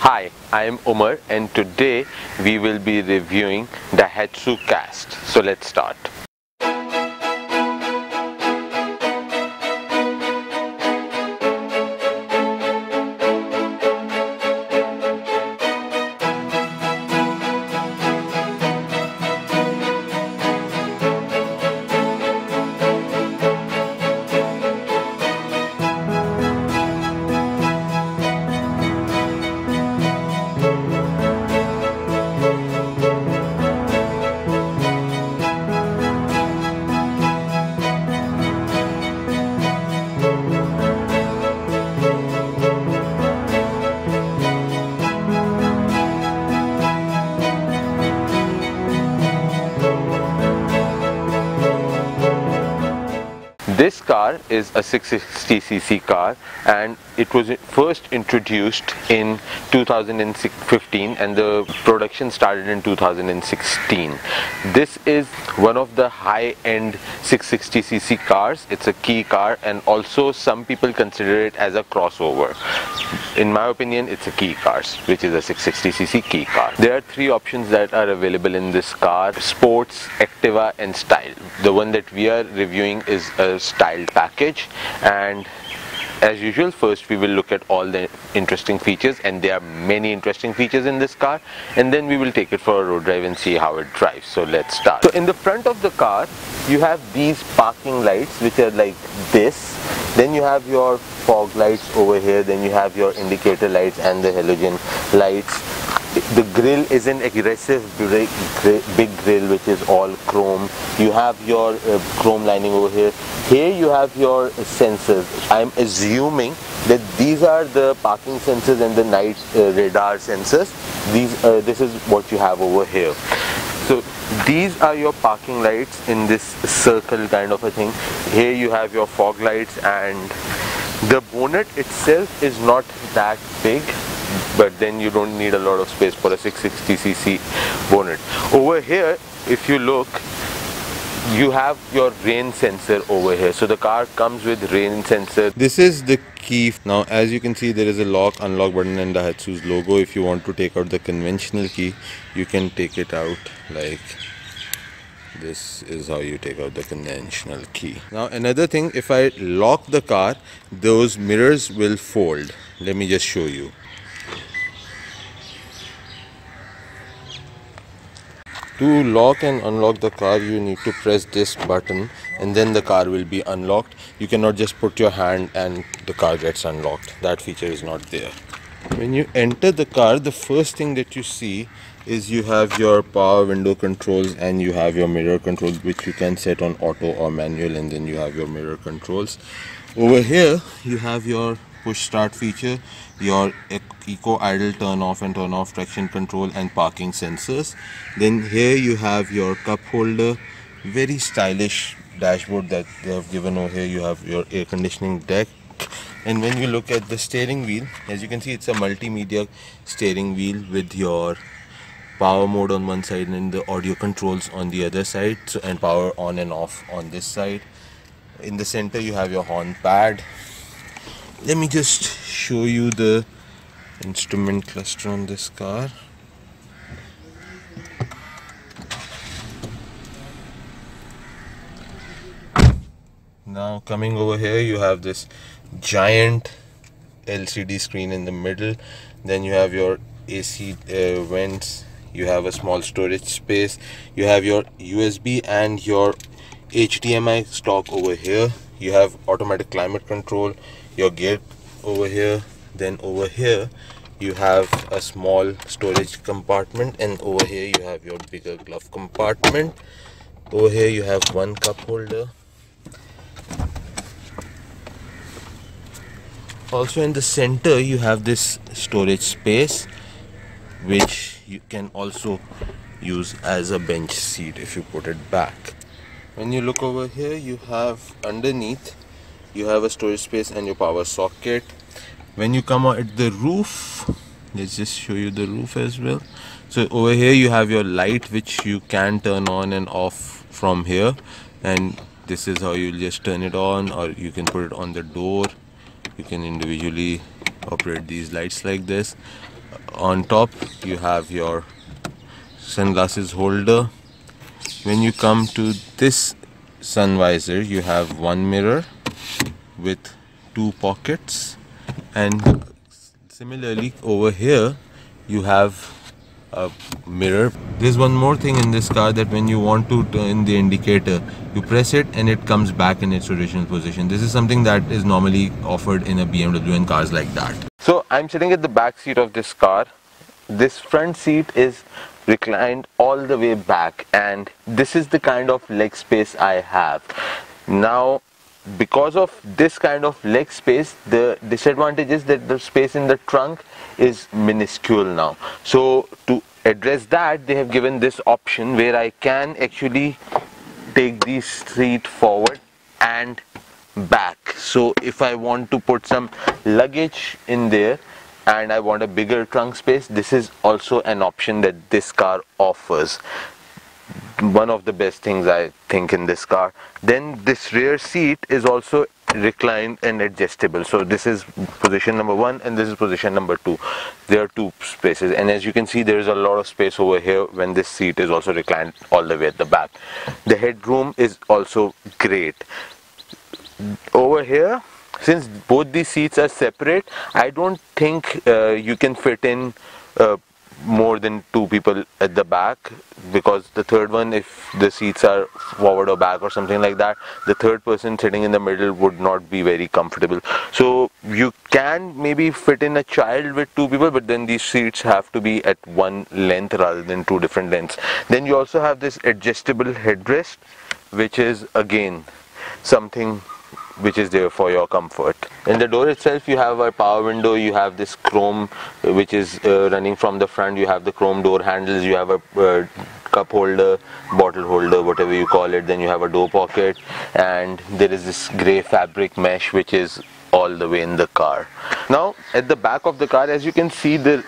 Hi, I am Umar and today we will be reviewing Daihatsu Cast. So let's start. This car is a 660cc car and it was first introduced in 2015 and the production started in 2016. This is one of the high-end 660cc cars. It's a key car and also some people consider it as a crossover. In my opinion, it's a key car, which is a 660cc key car. There are three options that are available in this car: Sports, Activa and Style. The one that we are reviewing is a Style package, and as usual, first we will look at all the interesting features, and there are many interesting features in this car, and then we will take it for a road drive and see how it drives. So let's start. So in the front of the car you have these parking lights which are like this, then you have your fog lights over here, then you have your indicator lights and the halogen lights. The grille is an aggressive big grille which is all chrome. You have your chrome lining over here. Here you have your sensors. I'm assuming that these are the parking sensors and the night radar sensors. This is what you have over here. So these are your parking lights in this circle kind of a thing. Here you have your fog lights, and the bonnet itself is not that big, but then you don't need a lot of space for a 660cc bonnet. Over here, if you look, you have your rain sensor over here. So the car comes with rain sensor. This is the key. Now as you can see, there is a lock unlock button and Daihatsu's logo. If you want to take out the conventional key, you can take it out like this. Is how you take out the conventional key. Now another thing, if I lock the car, those mirrors will fold. Let me just show you. To lock and unlock the car, you need to press this button and then the car will be unlocked. You cannot just put your hand and the car gets unlocked. That feature is not there. When you enter the car, the first thing that you see is you have your power window controls and you have your mirror controls, which you can set on auto or manual, and then you have your mirror controls. Over here you have your push start feature, your eco idle turn off and turn off traction control and parking sensors. Then here you have your cup holder, very stylish dashboard that they have given over here. You have your air conditioning deck, and when you look at the steering wheel, as you can see, it's a multimedia steering wheel with your power mode on one side and the audio controls on the other side, and power on and off on this side. In the center you have your horn pad. Let me just show you the instrument cluster on this car. Now coming over here, you have this giant LCD screen in the middle. Then you have your AC vents. You have a small storage space. You have your USB and your HDMI stock over here. You have automatic climate control, your gear over here. Then over here you have a small storage compartment, and over here you have your bigger glove compartment. Over here you have one cup holder. Also in the center you have this storage space, which you can also use as a bench seat if you put it back. When you look over here, you have underneath, you have a storage space and your power socket. When you come out at the roof, let's just show you the roof as well. So over here you have your light, which you can turn on and off from here, and this is how you just turn it on, or you can put it on the door. You can individually operate these lights like this. On top you have your sunglasses holder. When you come to this sun visor, you have one mirror with two pockets, and similarly over here you have a mirror. There's one more thing in this car, that when you want to turn the indicator, you press it and it comes back in its original position. This is something that is normally offered in a BMW and cars like that. So I'm sitting at the back seat of this car. This front seat is reclined all the way back, and this is the kind of leg space I have. Now, because of this kind of leg space, the disadvantage is that the space in the trunk is minuscule now. So to address that, they have given this option where I can actually take the seat forward and back. So if I want to put some luggage in there and I want a bigger trunk space, this is also an option that this car offers. One of the best things I think in this car. Then this rear seat is also reclined and adjustable. So this is position number 1 and this is position number 2. There are 2 spaces, and as you can see, there is a lot of space over here when this seat is also reclined all the way at the back. The headroom is also great. Over here, since both these seats are separate, I don't think you can fit in more than 2 people at the back, because the third one, if the seats are forward or back or something like that, the third person sitting in the middle would not be very comfortable. So you can maybe fit in a child with 2 people, but then these seats have to be at one length rather than 2 different lengths. Then you also have this adjustable headrest, which is again something which is there for your comfort. In the door itself, you have a power window, you have this chrome which is running from the front, you have the chrome door handles, you have a cup holder, bottle holder, whatever you call it, then you have a door pocket, and there is this grey fabric mesh which is all the way in the car. Now at the back of the car, as you can see, the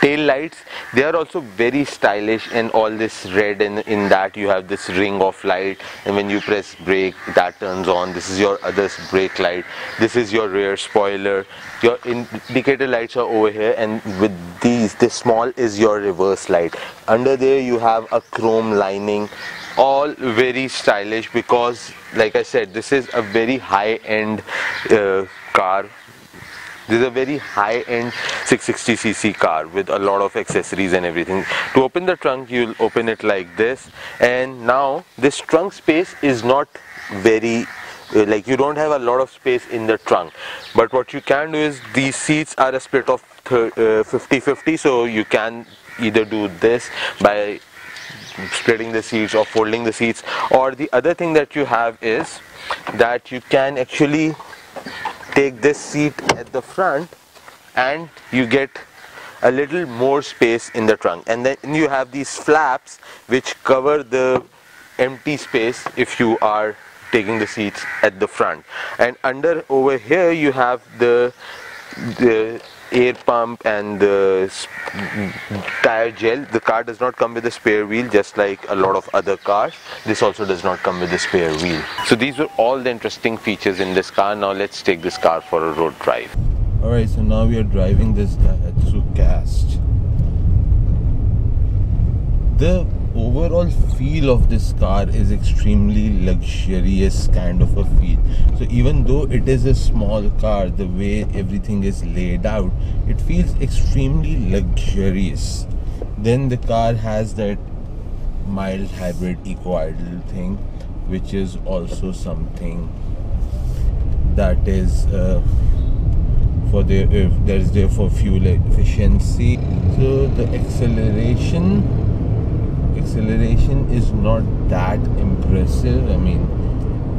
tail lights, they are also very stylish, and all this red, and in that you have this ring of light, and when you press brake, that turns on. This is your other brake light, this is your rear spoiler, your indicator lights are over here, and with these, this small is your reverse light. Under there you have a chrome lining, all very stylish, because like I said, this is a very high-end car. This is a very high-end 660cc car with a lot of accessories and everything. To open the trunk, you'll open it like this, and now this trunk space is not very like, you don't have a lot of space in the trunk, but what you can do is, these seats are a split of 50-50, so you can either do this by spreading the seats or folding the seats, or the other thing that you have is that you can actually take this seat at the front and you get a little more space in the trunk, and then you have these flaps which cover the empty space if you are taking the seats at the front. And under over here you have the air pump and the tire gel. The car does not come with a spare wheel, just like a lot of other cars. This also does not come with a spare wheel. So these are all the interesting features in this car. Now let's take this car for a road drive. Alright, so now we are driving this Daihatsu Cast. The overall feel of this car is extremely luxurious kind of a feel. So even though it is a small car, the way everything is laid out, it feels extremely luxurious. Then the car has that mild hybrid eco-idle thing, which is also something that is that is there for fuel efficiency. So the acceleration is not that impressive. I mean,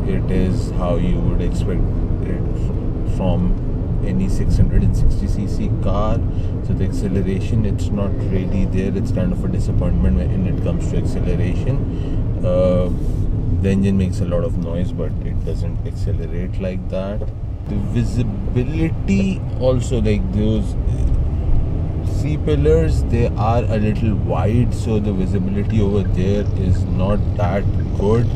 it is how you would expect it from any 660cc car. So the acceleration, it's not really there. It's kind of a disappointment when it comes to acceleration. The engine makes a lot of noise, but it doesn't accelerate like that. The visibility also, like those C-pillars, they are a little wide, so the visibility over there is not that good.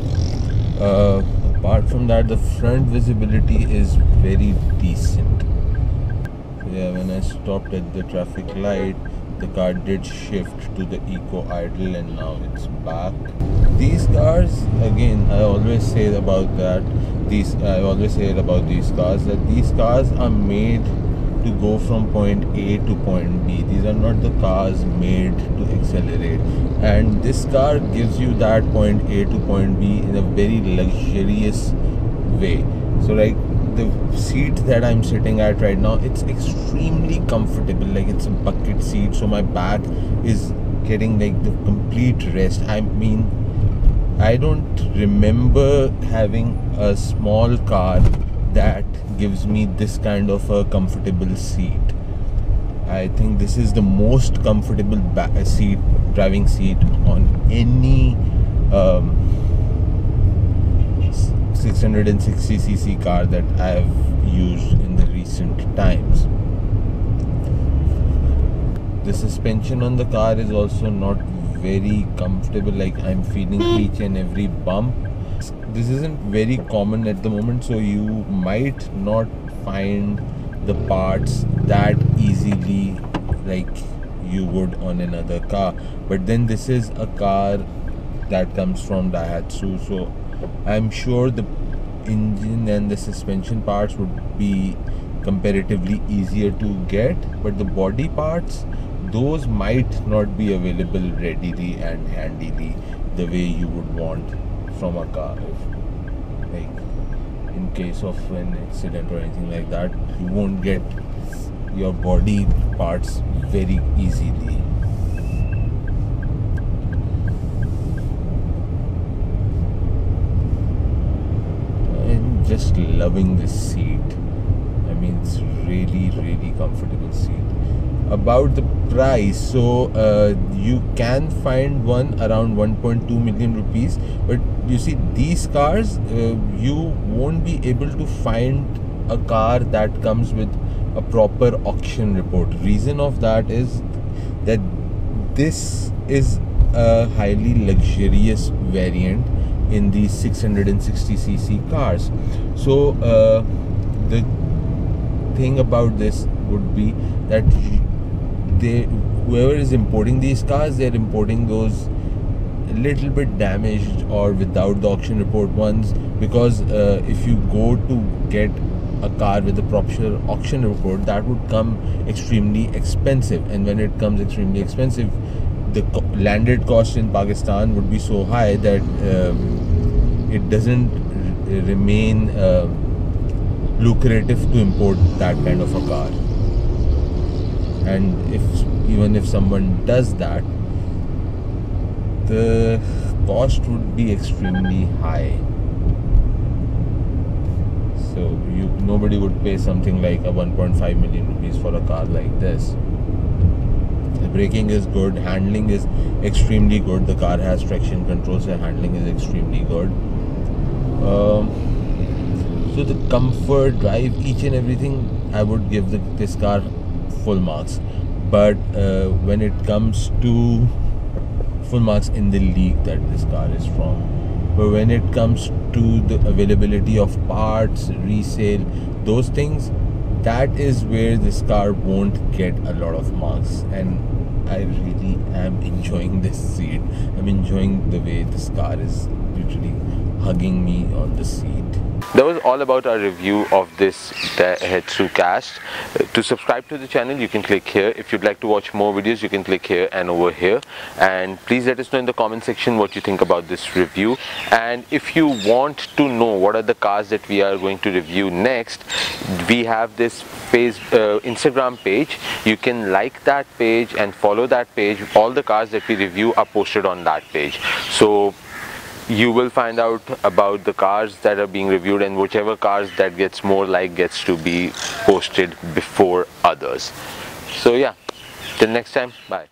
Apart from that, the front visibility is very decent. So when I stopped at the traffic light, the car did shift to the eco idle, and now it's back. These cars, again, I always say about these cars, that these cars are made to go from point A to point B. These are not the cars made to accelerate, and this car gives you that point A to point B in a very luxurious way. So like the seat that I'm sitting at right now, it's extremely comfortable. Like it's a bucket seat, so my back is getting like the complete rest. I mean, I don't remember having a small car that gives me this kind of a comfortable seat. I think this is the most comfortable driving seat on any 660cc car that I have used in the recent times. The suspension on the car is also not very comfortable. Like I'm feeling each and every bump. This isn't very common at the moment, so you might not find the parts that easily like you would on another car. But then this is a car that comes from Daihatsu, so I'm sure the engine and the suspension parts would be comparatively easier to get, but the body parts, those might not be available readily and handily the way you would want from a car. Like in case of an accident or anything like that, you won't get your body parts very easily. I'm just loving this seat. I mean, it's really comfortable seat. About the price, so you can find one around 1.2 million rupees, but you see these cars, you won't be able to find a car that comes with a proper auction report. Reason of that is that this is a highly luxurious variant in these 660cc cars. So the thing about this would be that whoever is importing these cars, they're importing those a little bit damaged or without the auction report ones, because if you go to get a car with a proper auction report, that would come extremely expensive, and when it comes extremely expensive, the landed cost in Pakistan would be so high that it doesn't remain lucrative to import that kind of a car. And even if someone does that, the cost would be extremely high. So nobody would pay something like a 1.5 million rupees for a car like this. The braking is good, handling is extremely good. The car has traction control, so handling is extremely good. So the comfort, drive, each and everything, I would give this car full marks. But when it comes to full marks in the league that this car is from, but when it comes to the availability of parts, resale, those things, that is where this car won't get a lot of marks. And I really am enjoying this seat. I'm enjoying the way this car is literally hugging me on the seat. That was all about our review of this Daihatsu Cast. To subscribe to the channel, you can click here. If you'd like to watch more videos, you can click here and over here. And please let us know in the comment section what you think about this review. And if you want to know what are the cars that we are going to review next, we have this Instagram page. You can like that page and follow that page. All the cars that we review are posted on that page. So you will find out about the cars that are being reviewed, and whichever cars that gets more like gets to be posted before others. So yeah, till next time, bye.